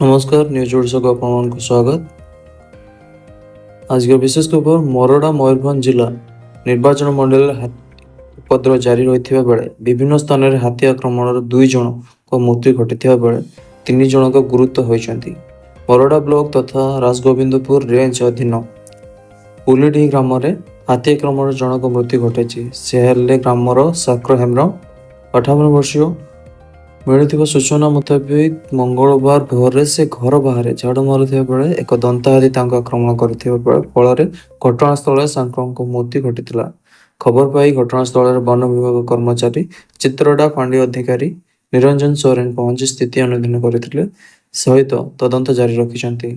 नमस्कार न्यूज ओडिशा को आपको स्वागत। आज का विशेष खबर मोरडा मयूरभंज जिला निर्वाचन मंडल उपद्रव जारी रही बेले विभिन्न स्थान में हाथी आक्रमण 2 जन को मृत्यु घटी बेले 3 जन गुरुतर होती। मोरडा ब्लॉक तथा राजगोविंदपुर रेंज अधीन पुलीडी ग्राम में हाथी आक्रमण जनक मृत्यु घटी। से हेले ग्रामर साक्र हेम्रम 58 वर्षीय। मिलुଥିବା सूचना मुताबिक मंगलवार भोर से घर बाहर झाड़ू मारुଥିବା बेले एक दंताहाती आक्रमण करथिबा फल घटनास्थल सांक्रमिक मृत्यु घटी। खबर पाई घटनास्थल वन विभाग कर्मचारी चित्रडा फांडी अधिकारी निरंजन सोरेन पहुंची स्थिति अनुधान करथिले सहित तदंत जारी रखिछन्ति।